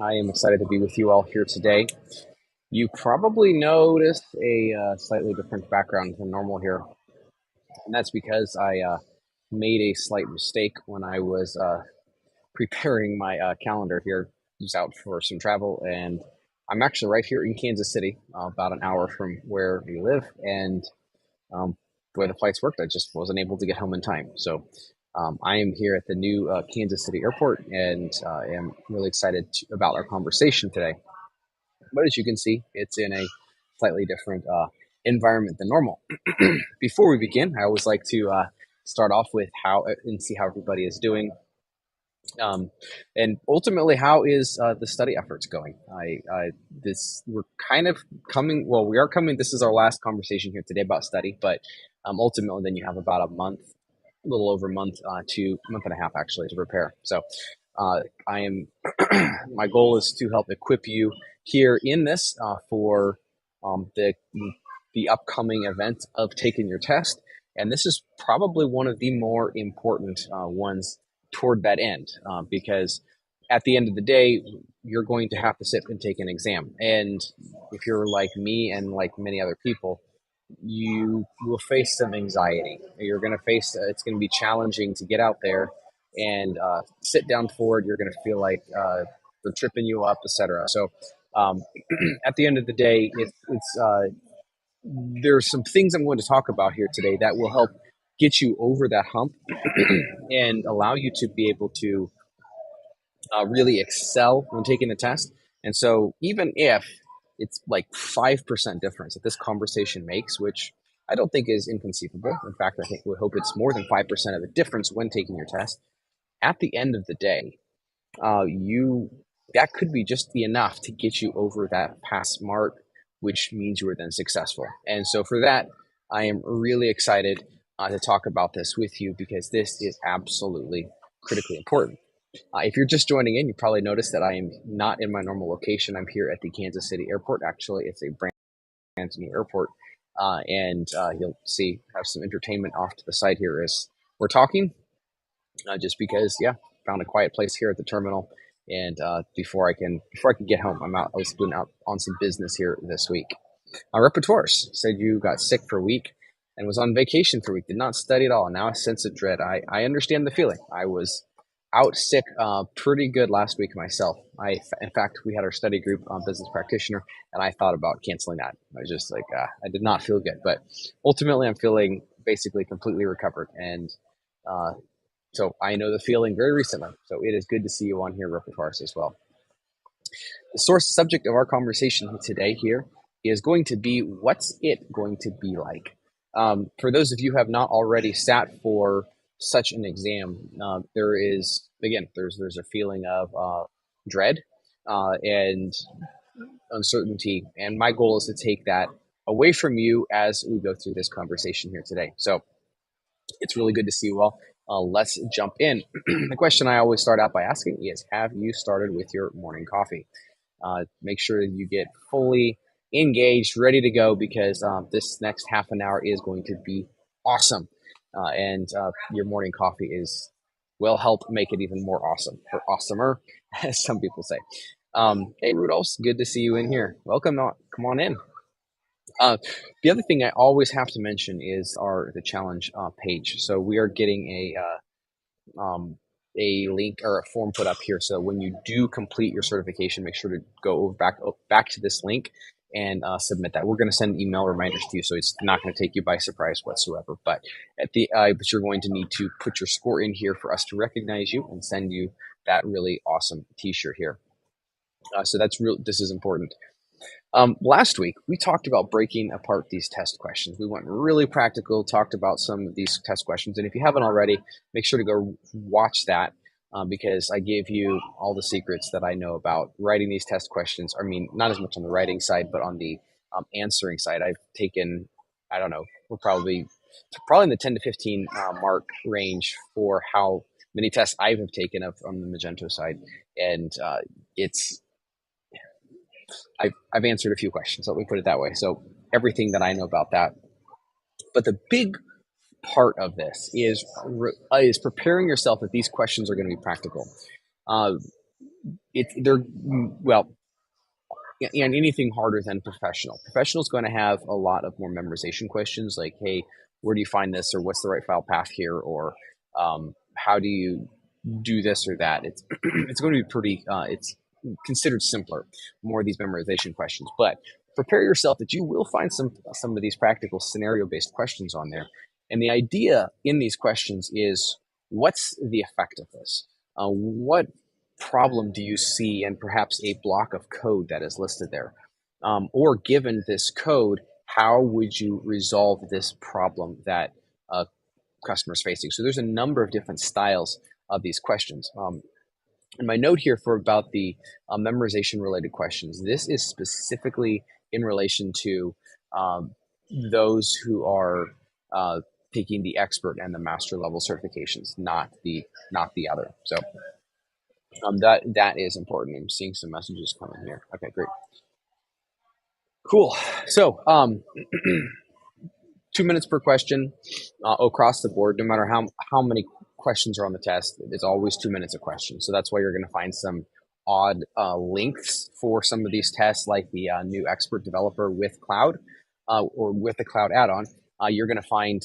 I am excited to be with you all here today. You probably noticed a slightly different background than normal here, and that's because I made a slight mistake when I was preparing my calendar here. Was out for some travel, and I'm actually right here in Kansas City, about an hour from where we live, and um, the way the flights worked, I just wasn't able to get home in time. So I am here at the new Kansas City airport, and am really excited about our conversation today. But as you can see, it's in a slightly different environment than normal. Before we begin, I always like to start off with how and see how everybody is doing. Um, and ultimately, how is the study efforts going? We're kind of coming. Well, we are coming. This is our last conversation here today about study, but ultimately, then you have about a month, a little over a month to month and a half actually to prepare. So I am. My goal is to help equip you here in this for the upcoming event of taking your test, and this is probably one of the more important ones toward that end because at the end of the day, you're going to have to sit and take an exam, and if you're like me and like many other people, you will face some anxiety. You're going to face it's going to be challenging to get out there and sit down forward. You're going to feel like they're tripping you up, etc. So um, at the end of the day, it's there's some things I'm going to talk about here today that will help get you over that hump and allow you to be able to really excel when taking the test. And so, even if it's like 5% difference that this conversation makes, which I don't think is inconceivable. In fact, I think we hope it's more than 5% of the difference when taking your test. At the end of the day, you that could be just be enough to get you over that pass mark, which means you are then successful. And so, for that, I am really excited to talk about this with you because this is absolutely critically important. If you're just joining in, you probably noticed that I am not in my normal location. I'm here at the Kansas City airport. Actually, it's a brand new airport. And you'll see, have some entertainment off to the side here as we're talking, just because, yeah, found a quiet place here at the terminal. And before I can get home, I was been out on some business here this week. Repertoires said you got sick for a week and was on vacation for a week, did not study at all. Now a sense of dread. I understand the feeling. I was out sick pretty good last week myself. In fact, we had our study group on business practitioner, and I thought about canceling that. I was just like, I did not feel good. But ultimately, I'm feeling basically completely recovered. And uh, so I know the feeling very recently. So it is good to see you on here, repertoires as well. The source subject of our conversation today here is going to be what's it going to be like? For those of you who have not already sat for such an exam, there is, again, there's a feeling of dread and uncertainty. And my goal is to take that away from you as we go through this conversation here today. So it's really good to see you all. Let's jump in. The question I always start out by asking is, have you started with your morning coffee? Make sure that you get fully engaged, ready to go, because this next half an hour is going to be awesome. And your morning coffee will help make it even more awesome, or awesomer, as some people say. Hey, Rudolph, good to see you in here. Welcome on, come on in. Uh, the other thing I always have to mention is the challenge page. So we are getting a link or a form put up here. So when you do complete your certification, make sure to go back to this link and submit that. We're going to send email reminders to you, so it's not going to take you by surprise whatsoever. But but you're going to need to put your score in here for us to recognize you and send you that really awesome T-shirt here. So that's real. This is important. Last week, we talked about breaking apart these test questions. We went really practical, talked about some of these test questions. And if you haven't already, make sure to go watch that because I gave you all the secrets that I know about writing these test questions. I mean, not as much on the writing side, but on the answering side. I've taken, I don't know, we're probably in the 10 to 15 mark range for how many tests I have taken on the Magento side. And it's I've answered a few questions. Let me put it that way. So everything that I know about that. But the big part of this is preparing yourself that these questions are going to be practical. Uh, they're, well, and anything harder than professional. Professional is going to have a lot of more memorization questions like, hey, where do you find this, or what's the right file path here, or how do you do this or that. It's it's going to be pretty. It's considered simpler, more of these memorization questions. But prepare yourself that you will find some of these practical scenario based questions on there. And the idea in these questions is, what's the effect of this? What problem do you see, and perhaps a block of code that is listed there? Or given this code, how would you resolve this problem that customers facing? So there's a number of different styles of these questions. And my note here for about the memorization related questions, this is specifically in relation to those who are taking the expert and the master level certifications, not the other. So that is important. I'm seeing some messages coming here. Okay, great. Cool. So 2 minutes per question across the board, no matter how many questions are on the test. It's always 2 minutes a question. So that's why you're going to find some odd lengths for some of these tests, like the new expert developer with cloud or with the cloud add-on. You're going to find,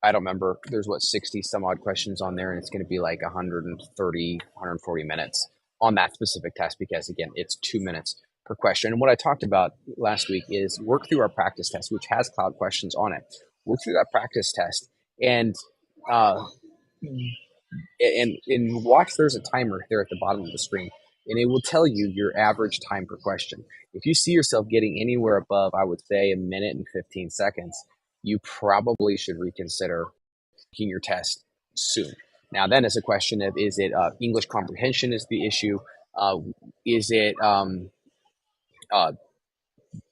I don't remember, there's 60 some odd questions on there, and it's going to be like 130, 140 minutes on that specific test because, again, it's 2 minutes per question. And what I talked about last week is work through our practice test, which has cloud questions on it. Work through that practice test and watch. There's a timer there at the bottom of the screen, and it will tell you your average time per question. If you see yourself getting anywhere above, I would say, 1 minute and 15 seconds, you probably should reconsider taking your test soon. Now, then, is a question of, is it English comprehension is the issue? Is it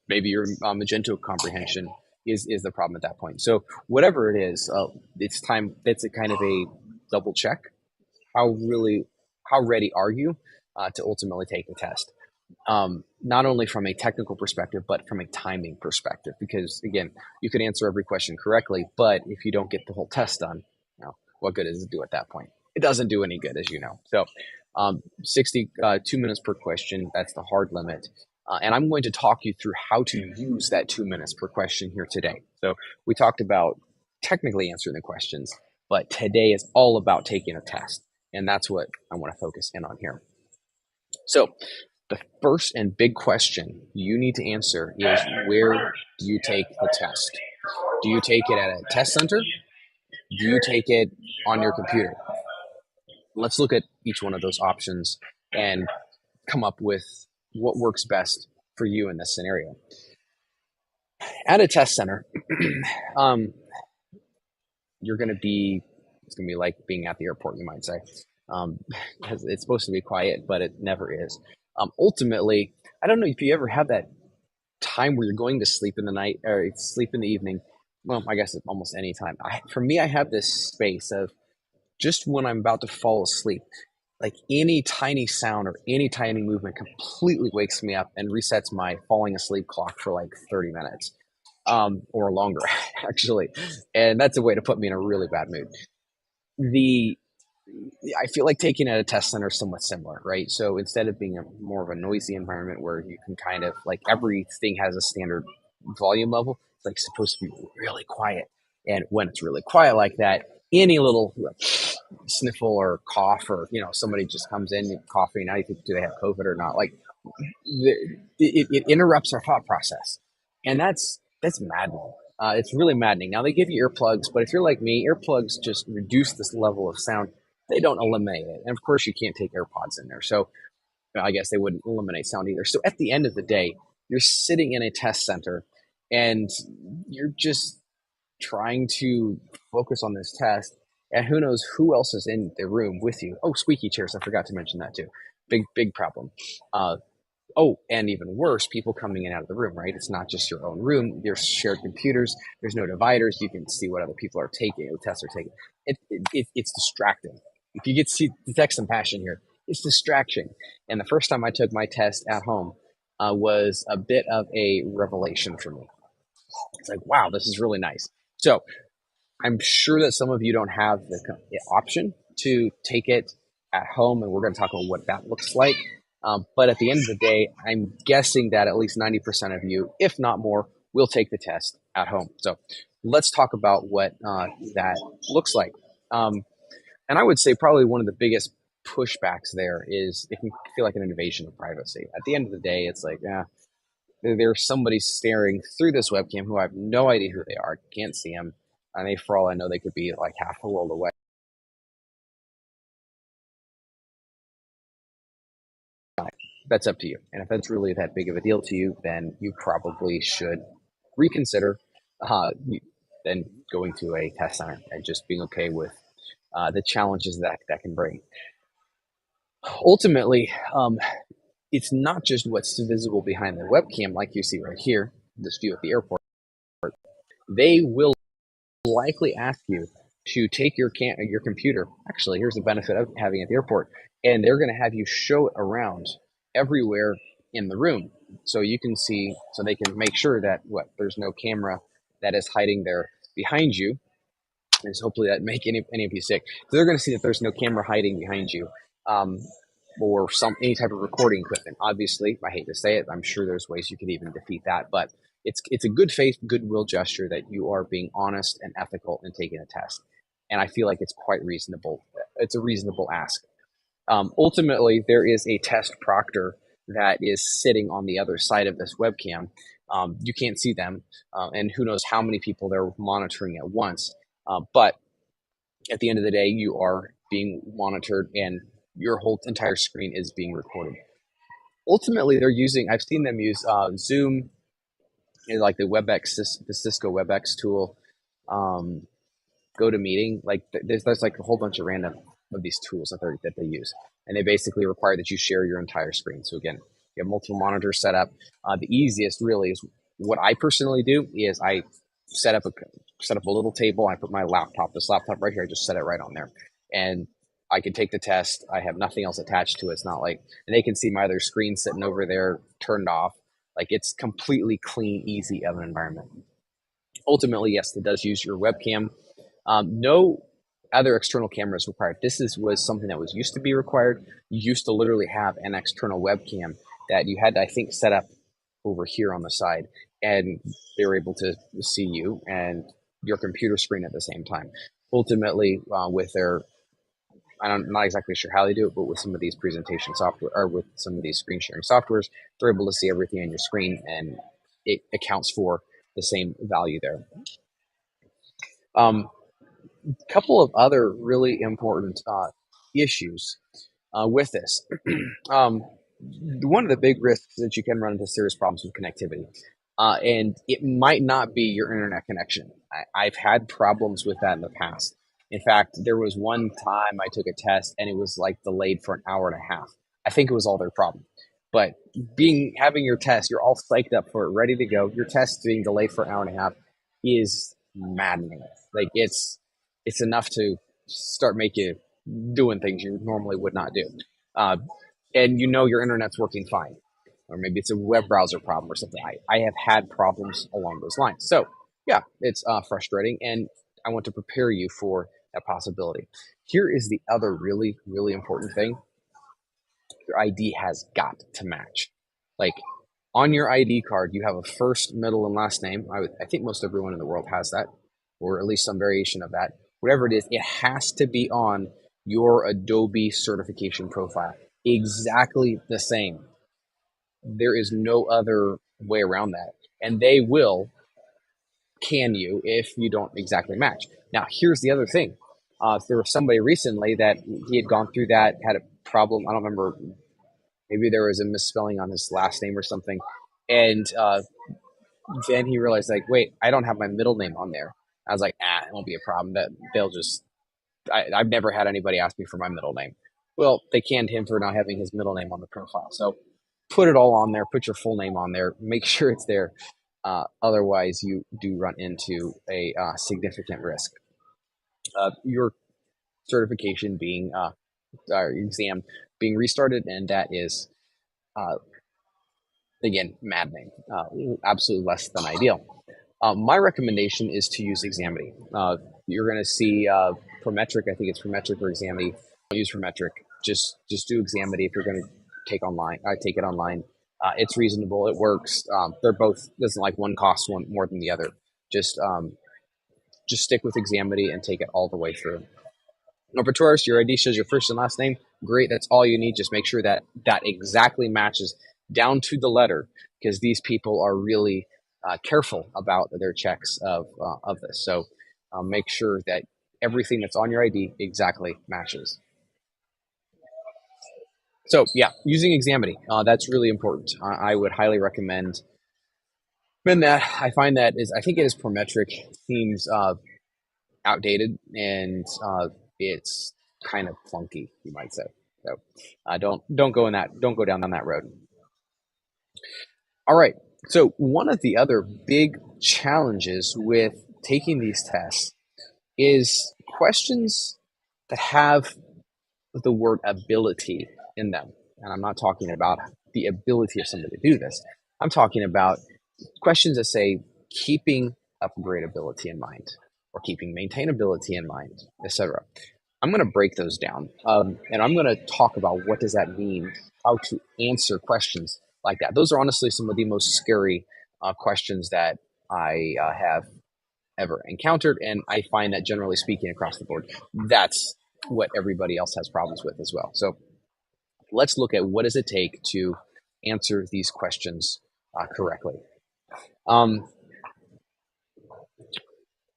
maybe your Magento comprehension is the problem at that point? So whatever it is, it's time. It's a kind of a double check. How ready are you to ultimately take the test? Not only from a technical perspective, but from a timing perspective. Because again, you could answer every question correctly, but if you don't get the whole test done, what good does it do at that point? It doesn't do any good, as you know. So 2 minutes per question, that's the hard limit. And I'm going to talk you through how to use that 2 minutes per question here today. So we talked about technically answering the questions, but today is all about taking a test. And that's what I want to focus in on here. So the first and big question you need to answer is, where do you take the test? Do you take it at a test center? Do you take it on your computer? Let's look at each one of those options and come up with what works best for you in this scenario. At a test center, it's going to be like being at the airport, you might say, because it's supposed to be quiet, but it never is. Ultimately, I don't know if you ever have that time where you're going to sleep in the night or sleep in the evening. Well, I guess it's almost any time. For me, I have this space of just when I'm about to fall asleep, like any tiny sound or any tiny movement completely wakes me up and resets my falling asleep clock for like 30 minutes or longer, actually. And that's a way to put me in a really bad mood. I feel like taking at a test center is somewhat similar, right? So instead of being more of a noisy environment where you can kind of like everything has a standard volume level, it's like supposed to be really quiet. And when it's really quiet like that, any little sniffle or cough, or somebody just comes in coughing, now you think, do they have COVID or not? Like it interrupts our thought process, and that's maddening. It's really maddening. Now they give you earplugs, but if you're like me, earplugs just reduce this level of sound. They don't eliminate it, and of course you can't take AirPods in there, so I guess they wouldn't eliminate sound either. So at the end of the day, you're sitting in a test center, and you're just trying to focus on this test. And who knows who else is in the room with you? Oh, squeaky chairs. I forgot to mention that too. Big problem. And even worse, people coming in and out of the room, right? It's not just your own room. There's shared computers. There's no dividers. You can see what other people are taking, what tests are taking. It's distracting. If you detect some passion here, it's distraction. And the first time I took my test at home was a bit of a revelation for me. It's like, wow, this is really nice. So I'm sure that some of you don't have the option to take it at home, and we're going to talk about what that looks like. But at the end of the day, I'm guessing that at least 90% of you, if not more, will take the test at home. So let's talk about what that looks like. And I would say probably one of the biggest pushbacks there is it can feel like an invasion of privacy. At the end of the day, it's like, there's somebody staring through this webcam who I have no idea who they are, can't see them, and they, for all I know, they could be like half a world away. That's up to you. And if that's really that big of a deal to you, then you probably should reconsider then going to a test center and just being okay with the challenges that can bring. Ultimately, it's not just what's visible behind the webcam, like you see right here, this view at the airport. They will likely ask you to take your computer. Actually, here's the benefit of having it at the airport, and they're going to have you show it around everywhere in the room, so you can see, so they can make sure that there's no camera that is hiding there behind you. Is hopefully that make any of you sick. So they're going to see that there's no camera hiding behind you, or any type of recording equipment. Obviously, I hate to say it, I'm sure there's ways you could even defeat that, but it's a good faith, goodwill gesture that you are being honest and ethical in taking a test. And I feel like it's quite reasonable. It's a reasonable ask. Ultimately, there is a test proctor that is sitting on the other side of this webcam. You can't see them, and who knows how many people they're monitoring at once. But at the end of the day, you are being monitored, and your whole entire screen is being recorded. Ultimately, I've seen them use Zoom, like the WebEx, the Cisco WebEx tool, GoToMeeting. Like there's like a whole bunch of random of these tools that they use, and they basically require that you share your entire screen. So again, you have multiple monitors set up. The easiest really is what I personally do is I set up a little table. I put my this laptop right here. I just set it right on there, and I can take the test. I have nothing else attached to it. It's not like, and they can see my other screen sitting over there turned off. Like it's completely clean, easy of an environment. Ultimately, yes, it does use your webcam. No other external cameras required. Was something that was used to be required. You used to literally have an external webcam that you had to, I think, set up over here on the side, and they were able to see you and your computer screen at the same time. Ultimately, with their, I'm not exactly sure how they do it, but with some of these presentation software or with some of these screen sharing softwares, they're able to see everything on your screen, and it accounts for the same value there. Couple of other really important issues with this. One of the big risks is that you can run into serious problems with connectivity. And it might not be your internet connection. I've had problems with that in the past. In fact, there was one time I took a test and it was like delayed for an hour and a half. I think it was all their problem. But having your test, you're all psyched up for it, ready to go. Your test being delayed for an hour and a half is maddening. Like it's enough to start making doing things you normally would not do. And your internet's working fine. Or maybe it's a web browser problem or something. I have had problems along those lines. So yeah, it's frustrating, and I want to prepare you for that possibility. Here is the other really, really important thing. Your ID has got to match. Like on your ID card, you have a first, middle, and last name. I think most everyone in the world has that, or at least some variation of that. Whatever it is, it has to be on your Adobe certification profile. Exactly the same. There is no other way around that. And they will can you if you don't exactly match. Now, here's the other thing. There was somebody recently that he had gone through that, had a problem. I don't remember. Maybe there was a misspelling on his last name or something. And then he realized, like, wait, I don't have my middle name on there. I was like, it won't be a problem. That they'll just, I've never had anybody ask me for my middle name. Well, they canned him for not having his middle name on the profile. So put it all on there, put your full name on there, make sure it's there. Otherwise, you do run into a significant risk. Your certification being, or exam being restarted, and that is, again, maddening, absolutely less than ideal. My recommendation is to use Examity. You're going to see Prometric, I think it's Prometric or Examity. I'll use Prometric. just do Examity if you're going to take it online. It's reasonable. It works. They're both doesn't like one costs one more than the other. Just just stick with Examity and take it all the way through. Number tourist, your ID shows your first and last name. Great, that's all you need. Just make sure that that exactly matches down to the letter, because these people are really careful about their checks of this. So make sure that everything that's on your ID exactly matches. So yeah, using Examity, that's really important. I would highly recommend that. I find that I think it is per metric, seems outdated, and it's kind of clunky, you might say. So don't go down that road. All right. So one of the other big challenges with taking these tests is questions that have the word ability in them. And I'm not talking about the ability of somebody to do this. I'm talking about questions that say keeping upgradability in mind, or keeping maintainability in mind, etc. I'm going to break those down, and I'm going to talk about what does that mean, how to answer questions like that. Those are honestly some of the most scary questions that I have ever encountered, and I find that generally speaking across the board, that's what everybody else has problems with as well. So let's look at what does it take to answer these questions correctly.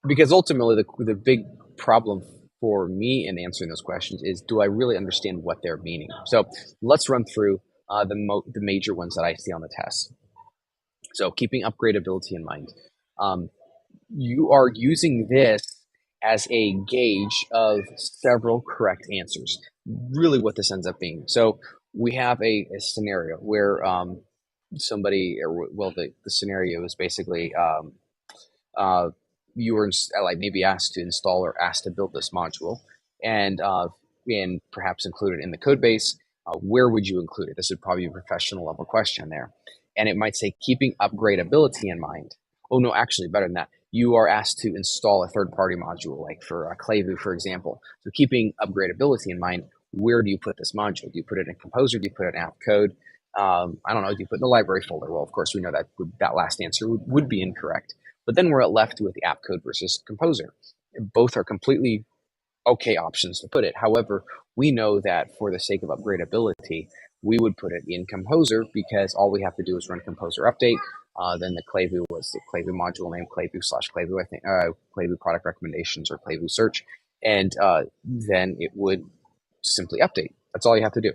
Because ultimately, the big problem for me in answering those questions is, do I really understand what they're meaning? So let's run through the major ones that I see on the test. So keeping upgradability in mind. You are using this as a gauge of several correct answers. Really what this ends up being. So we have a scenario where the scenario is basically you were like maybe asked to install or asked to build this module, and perhaps include it in the code base. Where would you include it? This would probably be a professional level question there, and it might say keeping upgradability in mind. Oh no, actually better than that. You are asked to install a third-party module, like for Clayvu, for example. So keeping upgradability in mind, where do you put this module? Do you put it in Composer? Do you put it in app code? I don't know. Do you put it in the library folder? Well, of course, we know that that last answer would be incorrect. But then we're left with the app code versus Composer. Both are completely okay options to put it. However, we know that for the sake of upgradability, we would put it in Composer, because all we have to do is run Composer update. Then the Clayvu was the Clayvu module name, Clayvu/Clayvu, I think, Clayvu product recommendations or Clayvu search. And then it would simply update. That's all you have to do.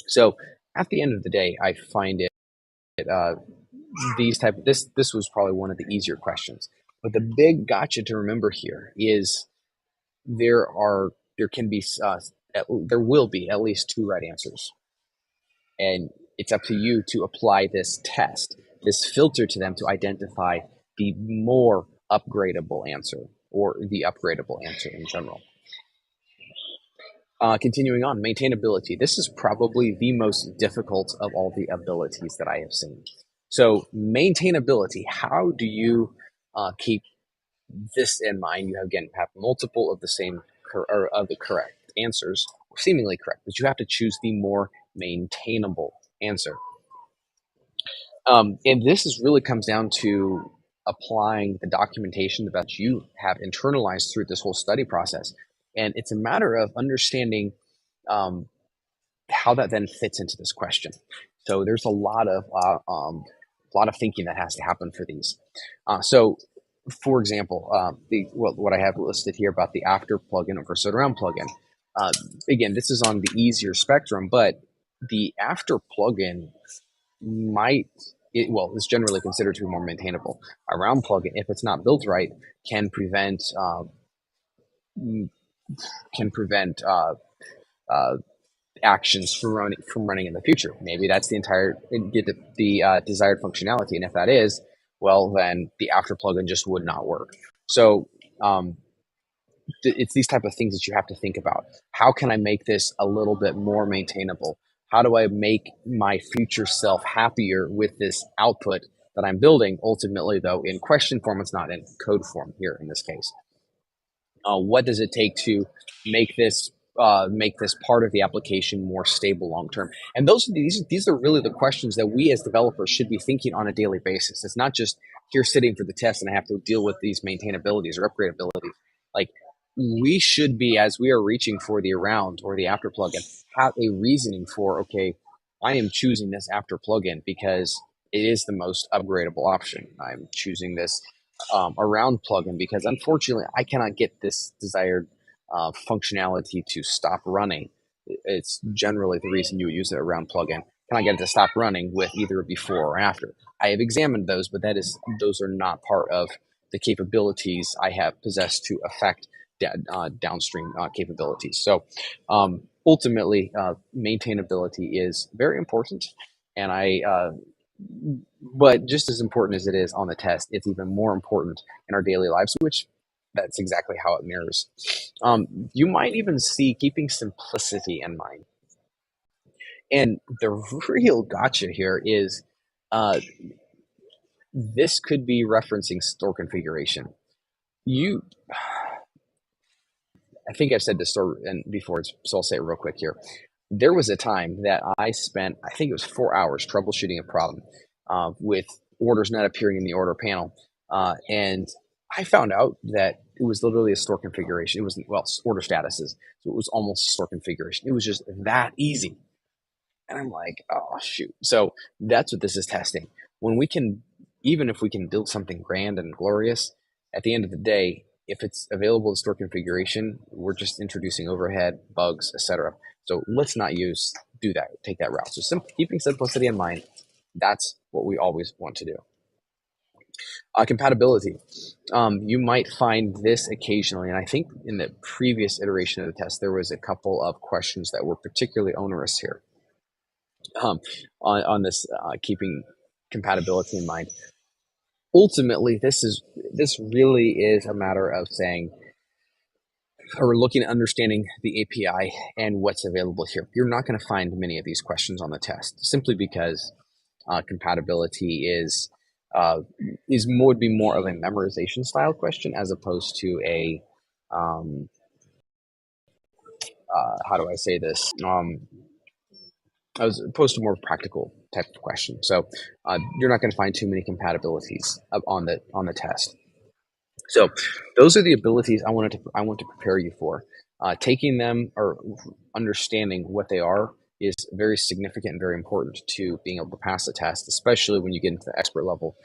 So at the end of the day, I find this was probably one of the easier questions. But the big gotcha to remember here is there will be at least two right answers, and it's up to you to apply this test, this filter to them to identify the more upgradable answer, or the upgradable answer in general. Continuing on, maintainability. This is probably the most difficult of all the abilities that I have seen. So maintainability, how do you keep this in mind? You have multiple of the same or of the correct answers, or seemingly correct, but you have to choose the more maintainable answer. And this really comes down to applying the documentation that you have internalized through this whole study process. And it's a matter of understanding how that then fits into this question. So there's a lot of thinking that has to happen for these. So, for example, what I have listed here about the after plugin versus around plugin. Again, this is on the easier spectrum, but the after plugin is generally considered to be more maintainable. Around plugin, if it's not built right, can prevent actions from running in the future. Maybe that's the desired functionality, and if that is, well, then the after plugin just would not work. So it's these type of things that you have to think about. How can I make this a little bit more maintainable? How do I make my future self happier with this output that I'm building? Ultimately, though, in question form, it's not in code form here in this case. What does it take to make this make this part of the application more stable long term? And these are really the questions that we as developers should be thinking on a daily basis. It's not just here sitting for the test and I have to deal with these maintainabilities or upgradabilities. Like, we should be, as we are reaching for the around or the after plugin, have a reasoning for, okay, I am choosing this after plugin because it is the most upgradable option. I'm choosing this around plugin because unfortunately I cannot get this desired functionality to stop running. It's generally the reason you would use it around plugin. Can I get it to stop running with either before or after? I have examined those, but those are not part of the capabilities I have possessed to affect downstream capabilities. So ultimately, maintainability is very important, and but just as important as it is on the test, it's even more important in our daily lives, which that's exactly how it mirrors. You might even see keeping simplicity in mind. And the real gotcha here is uh, this could be referencing store configuration. You, I think I've said this story before, so I'll say it real quick here. There was a time that I spent, I think it was 4 hours troubleshooting a problem with orders not appearing in the order panel. And I found out that it was literally a store configuration. It was, well, order statuses. So it was almost store configuration. It was just that easy. And I'm like, oh, shoot. So that's what this is testing. When we can, even if we can build something grand and glorious, at the end of the day, if it's available in store configuration, we're just introducing overhead, bugs, etc. So let's not do that, take that route. So keeping simplicity in mind, that's what we always want to do. Compatibility. You might find this occasionally, and I think in the previous iteration of the test, there was a couple of questions that were particularly onerous here on this keeping compatibility in mind. Ultimately, this really is a matter of saying, or looking at understanding the API and what's available here. You're not going to find many of these questions on the test simply because compatibility would be more of a memorization style question as opposed to a how do I say this? As opposed to more practical type of question. So you're not going to find too many compatibilities on the test. So those are the abilities I want to prepare you for. Taking them or understanding what they are is very significant and very important to being able to pass the test, especially when you get into the expert level.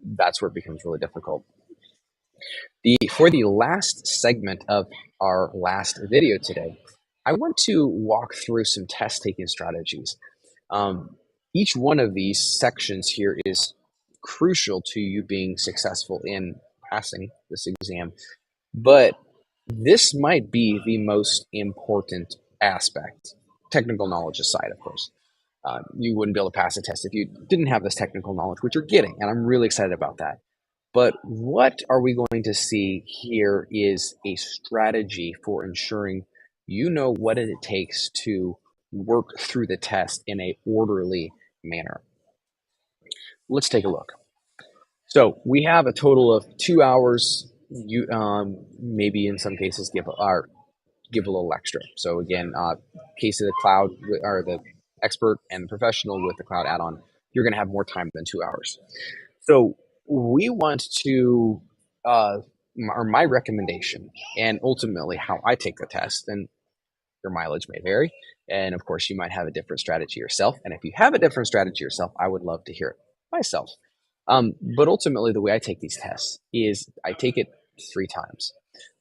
That's where it becomes really difficult. For the last segment of our last video today, I want to walk through some test taking strategies. Each one of these sections here is crucial to you being successful in passing this exam, but this might be the most important aspect, technical knowledge aside, of course. You wouldn't be able to pass a test if you didn't have this technical knowledge, which you're getting, and I'm really excited about that. But what are we going to see here is a strategy for ensuring you know what it takes to work through the test in a orderly manner. Let's take a look. So we have a total of 2 hours. You maybe in some cases give a little extra. So again, case of the cloud or the expert and professional with the cloud add-on, you're going to have more time than 2 hours. So we want to, or my recommendation, and ultimately how I take the test, and your mileage may vary, and of course you might have a different strategy yourself. And if you have a different strategy yourself, I would love to hear it myself. But ultimately, the way I take these tests is I take it 3 times.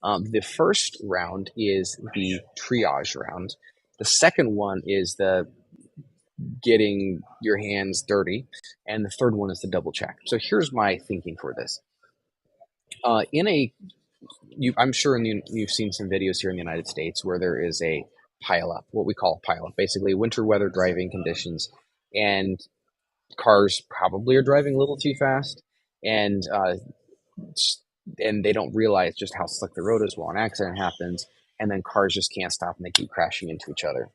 The first round is the triage round. The second one is the getting your hands dirty, and the third one is the double check. So here's my thinking for this. I'm sure you've seen some videos here in the United States where there is a pileup, what we call a pileup, basically winter weather driving conditions, and cars probably are driving a little too fast, and they don't realize just how slick the road is while an accident happens, and then cars just can't stop and they keep crashing into each other.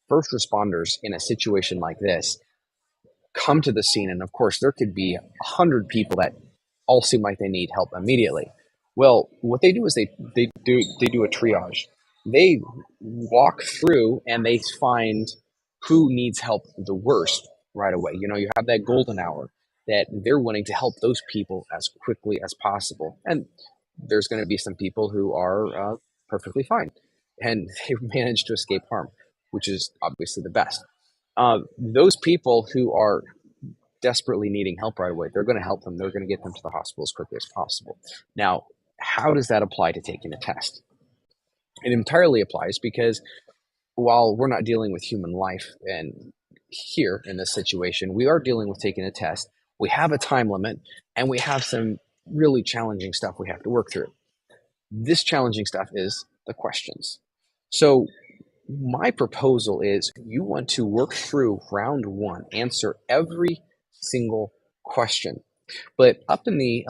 First responders in a situation like this come to the scene, and of course there could be 100 people that all seem like they need help immediately. Well, what they do is they do a triage. They walk through and they find who needs help the worst right away. You have that golden hour that they're wanting to help those people as quickly as possible. And there's going to be some people who are perfectly fine and they manage to escape harm, which is obviously the best. Those people who are desperately needing help right away, they're going to help them. They're going to get them to the hospital as quickly as possible. Now, how does that apply to taking a test? It entirely applies because while we're not dealing with human life and here in this situation, we are dealing with taking a test. We have a time limit and we have some really challenging stuff we have to work through. This challenging stuff is the questions. So my proposal is you want to work through round one, answer every single question. But up in the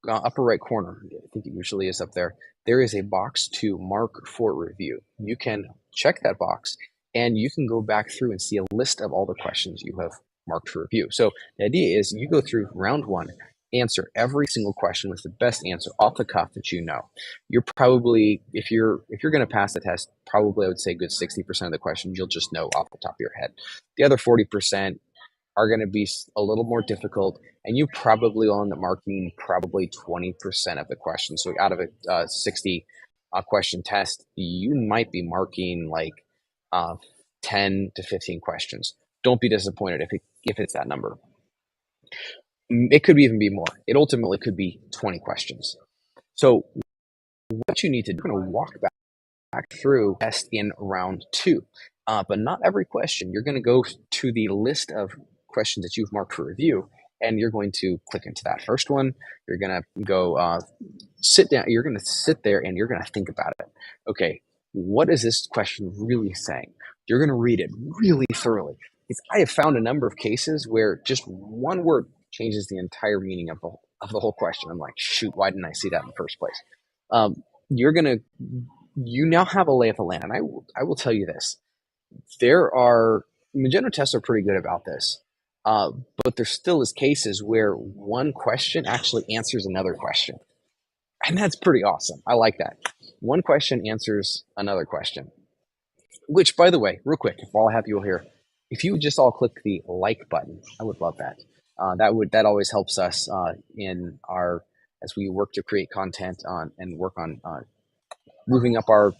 upper right corner, I think it usually is up there, there is a box to mark for review. You can check that box and you can go back through and see a list of all the questions you have marked for review. So the idea is you go through round one, answer every single question with the best answer off the cuff that you know. You're probably, if you're going to pass the test, probably I would say a good 60% of the questions you'll just know off the top of your head. The other 40% are going to be a little more difficult, and you probably will end up marking probably 20% of the questions. So out of a 60 question test, you might be marking like 10 to 15 questions. Don't be disappointed if it's that number. It could even be more. It ultimately could be 20 questions. So what you need to do, you're going to walk back through test in round two. But not every question. You're going to go to the list of questions that you've marked for review, and you're going to click into that first one. You're going to go sit down. You're going to sit there and you're going to think about it. Okay, what is this question really saying? You're going to read it really thoroughly. I have found a number of cases where just one word changes the entire meaning of the whole question. I'm like, shoot, why didn't I see that in the first place? You're going to you now have a lay of the land. And I will tell you this. Magento tests are pretty good about this. But there still is cases where one question actually answers another question. And that's pretty awesome. I like that. One question answers another question. Which, by the way, real quick, while I have you here, if you would just all click the like button, I would love that. That always helps us as we work to create content on and work on moving up our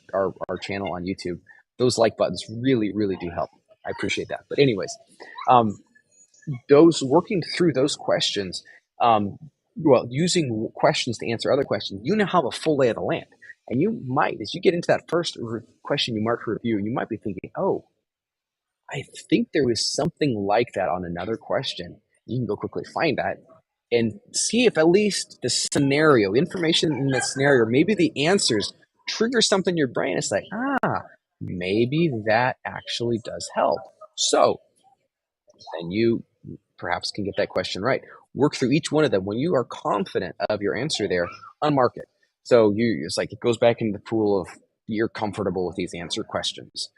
channel on YouTube. Those like buttons really, really do help. I appreciate that. But anyways, those working through those questions, using questions to answer other questions, you now have a full lay of the land. And you might, as you get into that first question you mark for review, you might be thinking, oh, I think there was something like that on another question. You can go quickly find that and see if at least the scenario, information in the scenario, maybe the answers trigger something in your brain. It's like, maybe that actually does help. So, and you perhaps can get that question right. Work through each one of them. When you are confident of your answer there, unmark it. So it's like it goes back into the pool of you're comfortable with these answer questions.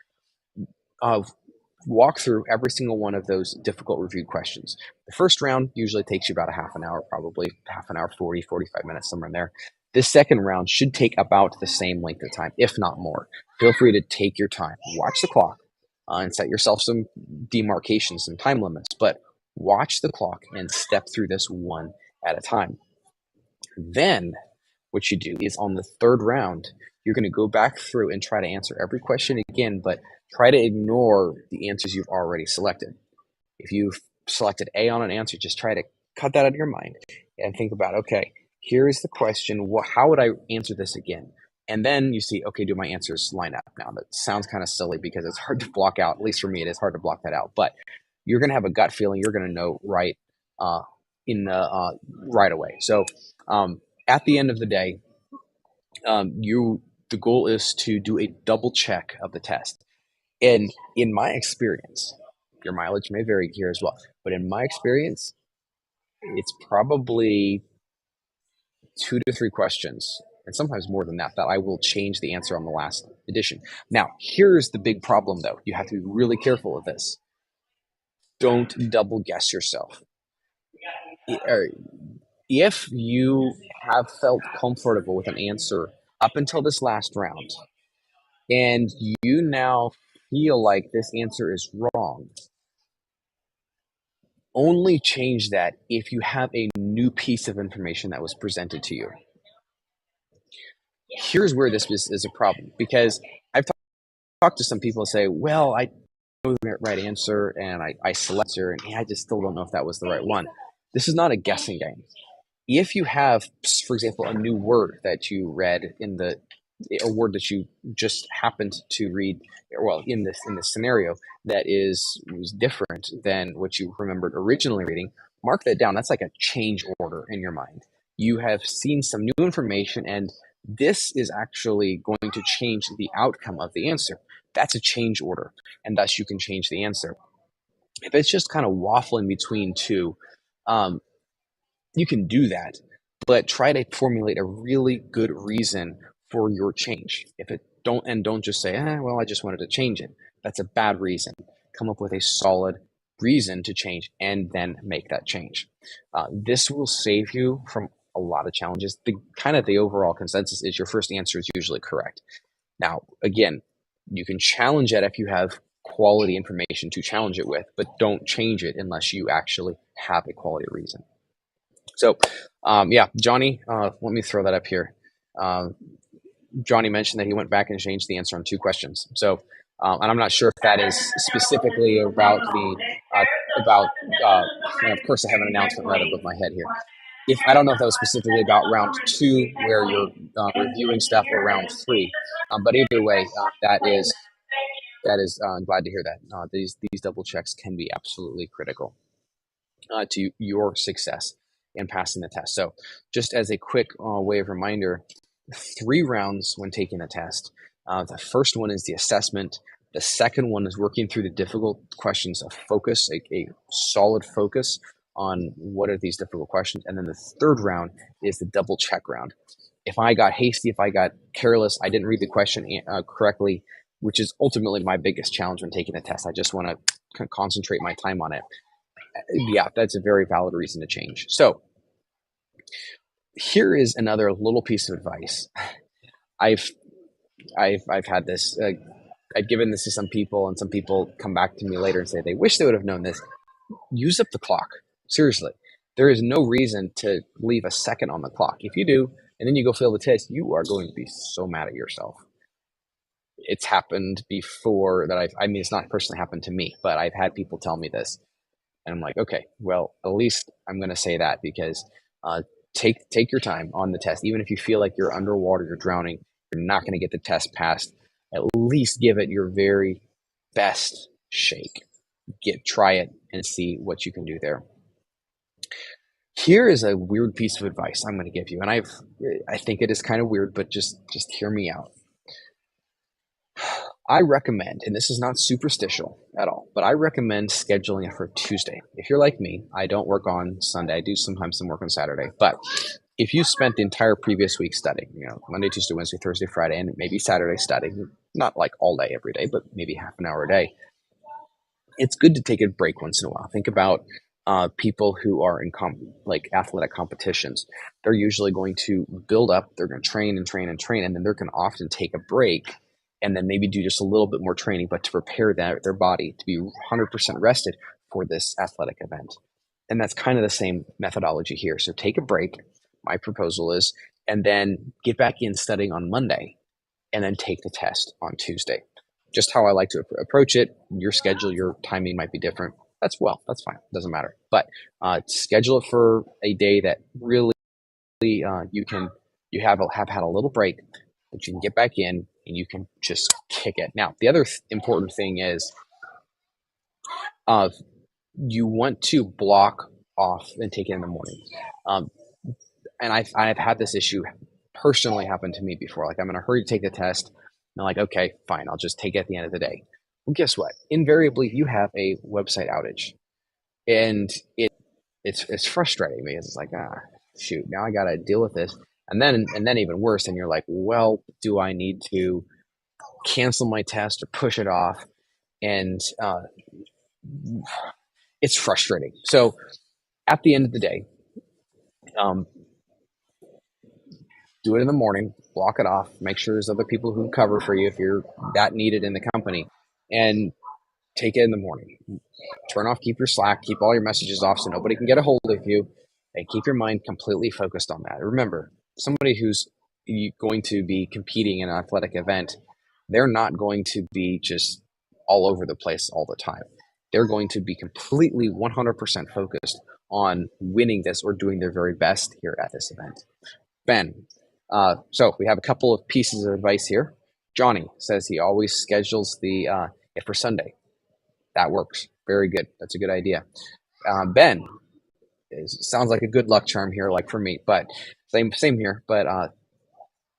Walk through every single one of those difficult review questions. The first round usually takes you about a half an hour, probably half an hour, 40, 45 minutes, somewhere in there. This second round should take about the same length of time, if not more. Feel free to take your time. Watch the clock and set yourself some demarcations, some time limits, but watch the clock and step through this one at a time. Then what you do is on the third round, you're going to go back through and try to answer every question again, but try to ignore the answers you've already selected. If you've selected A on an answer, just try to cut that out of your mind and think about, okay, here is the question. How would I answer this again? And then you see, okay, do my answers line up? Now, that sounds kind of silly because it's hard to block out. At least for me, it is hard to block that out. But you're going to have a gut feeling. You're going to know right right away. So at the end of the day, the goal is to do a double check of the test. And in my experience, your mileage may vary here as well, but in my experience, it's probably 2 to 3 questions, and sometimes more than that I will change the answer on the last edition. Now, here's the big problem, though. You have to be really careful of this. Don't double guess yourself. If you have felt comfortable with an answer up until this last round, and you now feel like this answer is wrong, only change that if you have a new piece of information that was presented to you. Here's where this is a problem, because I've talked to some people and say, well, I know the right answer and I select her, and I just still don't know if that was the right one. This is not a guessing game. If you have, for example, a new word that you read a word that you just happened to read, well, in this scenario that was different than what you remembered originally reading, mark that down. That's like a change order in your mind. You have seen some new information, and this is actually going to change the outcome of the answer. That's a change order, and thus you can change the answer. If it's just kind of waffling between two, um, you can do that, but try to formulate a really good reason for your change. If it don't just say, well, I just wanted to change it. That's a bad reason. Come up with a solid reason to change and then make that change. This will save you from a lot of challenges. The overall consensus is your first answer is usually correct. Now, again, you can challenge it if you have quality information to challenge it with, but don't change it unless you actually have a quality reason. So, yeah, Johnny, let me throw that up here. Johnny mentioned that he went back and changed the answer on 2 questions. So, and I'm not sure if that is specifically about and of course I have an announcement right above my head here. If I don't know if that was specifically about round 2 where you're reviewing stuff, or round 3, but either way, I'm glad to hear that. These double checks can be absolutely critical to your success in passing the test. So, just as a quick way of reminder, 3 rounds when taking the test. The first one is the assessment. The second one is working through the difficult questions of focus, a solid focus on what are these difficult questions. And then the third round is the double check round. If I got hasty, if I got careless, I didn't read the question correctly, which is ultimately my biggest challenge when taking a test. I just want to concentrate my time on it. Yeah, that's a very valid reason to change. So here is another little piece of advice. I've had this. I've given this to some people, and some people come back to me later and say they wish they would have known this. Use up the clock. Seriously, there is no reason to leave a second on the clock. If you do, and then you go fail the test, you are going to be so mad at yourself. It's happened before that I mean, it's not personally happened to me, but I've had people tell me this. And I'm like, okay, well, at least I'm going to say that, because take your time on the test. Even if you feel like you're underwater, you're drowning, you're not going to get the test passed. At least give it your very best shake. Try it and see what you can do there. Here is a weird piece of advice I'm going to give you, and I think it is kind of weird, but just hear me out. I recommend, and this is not superstitial at all, but I recommend scheduling it for Tuesday. If you're like me, I don't work on Sunday. I do sometimes some work on Saturday. But if you spent the entire previous week studying, Monday, Tuesday, Wednesday, Thursday, Friday, and maybe Saturday studying, not like all day every day, but maybe half an hour a day, it's good to take a break once in a while. Think about people who are in like athletic competitions. They're usually going to build up. They're going to train and train and train, and then they're going to often take a break and then maybe do just a little bit more training, but to prepare their body to be 100% rested for this athletic event. And that's kind of the same methodology here. So take a break, my proposal is, and then get back in studying on Monday, and then take the test on Tuesday. Just how I like to approach it. Your schedule, your timing might be different. That's fine. Doesn't matter. But schedule it for a day that really you have had a little break, but you can get back in and you can just kick it. Now, the other important thing is you want to block off and take it in the morning. And I've had this issue personally happen to me before. Like, I'm in a hurry to take the test. And I'm like, okay, fine, I'll just take it at the end of the day. Well, guess what? Invariably, you have a website outage, and it's frustrating because it's like, shoot, now I got to deal with this, and then even worse. And you're like, well, do I need to cancel my test or push it off? And it's frustrating. So at the end of the day, do it in the morning, block it off, make sure there's other people who cover for you if you're that needed in the company, and take it in the morning. Turn off, keep your Slack, keep all your messages off so nobody can get a hold of you, and keep your mind completely focused on that. Remember, somebody who's going to be competing in an athletic event, they're not going to be just all over the place all the time. They're going to be completely 100% focused on winning this or doing their very best here at this event. Ben, so we have a couple of pieces of advice here. Johnny says he always schedules the it for Sunday. That works. Very good. That's a good idea. Ben, sounds like a good luck charm here, like for me, but same here. But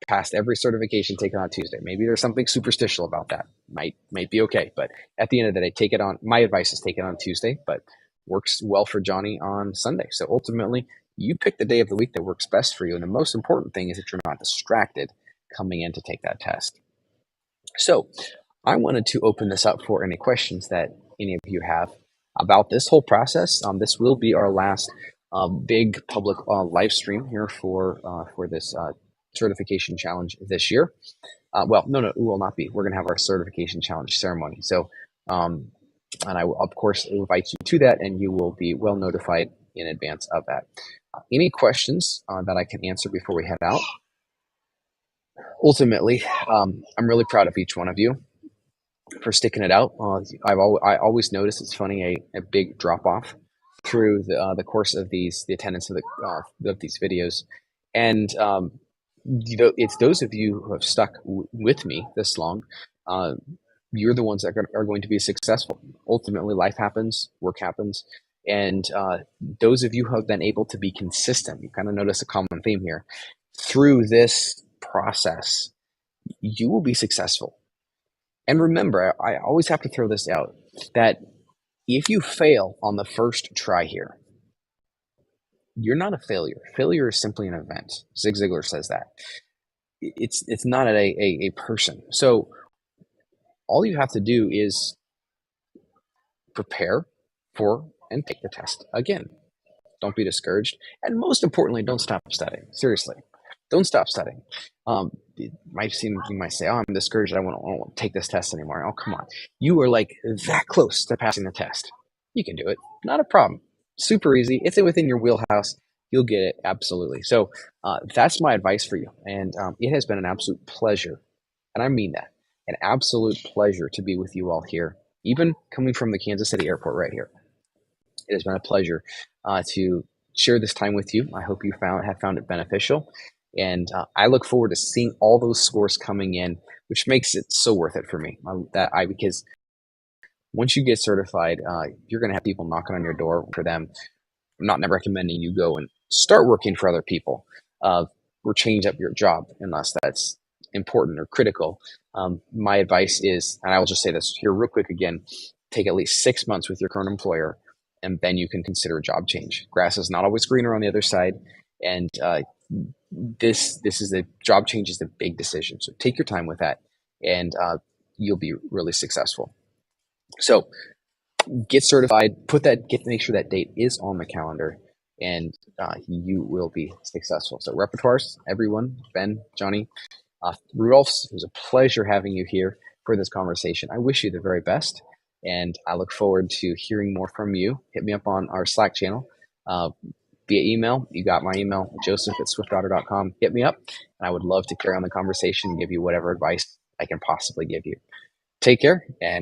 passed every certification taken on Tuesday. Maybe there's something superstitial about that. Might be okay, but at the end of the day, take it on. My advice is take it on Tuesday, but works well for Johnny on Sunday. So ultimately, you pick the day of the week that works best for you, and the most important thing is that you're not distracted coming in to take that test. So I wanted to open this up for any questions that any of you have about this whole process. This will be our last big public live stream here for this certification challenge this year. Well, no, it will not be. We're going to have our certification challenge ceremony. So, and I will, of course, invite you to that, and you will be well notified in advance of that. Any questions that I can answer before we head out? Ultimately, I'm really proud of each one of you for sticking it out. I always notice it's funny a big drop off through the course of the attendance of these videos, and it's those of you who have stuck with me this long. You're the ones that are going to be successful. Ultimately, life happens, work happens, and those of you who have been able to be consistent, you kind of notice a common theme here through this process. You will be successful. And remember, I always have to throw this out, that if you fail on the first try here, you're not a failure. Failure is simply an event. Zig Ziglar says that. It's not a person. So all you have to do is prepare for and take the test again. Don't be discouraged. And most importantly, don't stop studying. Seriously, don't stop studying. You might say, oh, I'm discouraged. I don't want to take this test anymore. Oh, come on. You are like that close to passing the test. You can do it. Not a problem. Super easy. It's within your wheelhouse. You'll get it. Absolutely. So that's my advice for you. And it has been an absolute pleasure. And I mean that. An absolute pleasure to be with you all here, even coming from the Kansas City airport right here. It has been a pleasure to share this time with you. I hope you have found it beneficial. And I look forward to seeing all those scores coming in, which makes it so worth it for me. Because once you get certified, you're going to have people knocking on your door for them. I'm not recommending you go and start working for other people or change up your job unless that's important or critical. My advice is, and I will just say this here real quick again, take at least 6 months with your current employer, and then you can consider a job change. Grass is not always greener on the other side, and this is a job change is a big decision. So take your time with that, and you'll be really successful. So get certified, make sure that date is on the calendar, and you will be successful. So repertoires, everyone, Ben, Johnny, Rudolph, it was a pleasure having you here for this conversation. I wish you the very best, and I look forward to hearing more from you. Hit me up on our Slack channel via email. You got my email, joseph@swiftauto.com. Hit me up, and I would love to carry on the conversation and give you whatever advice I can possibly give you. Take care, and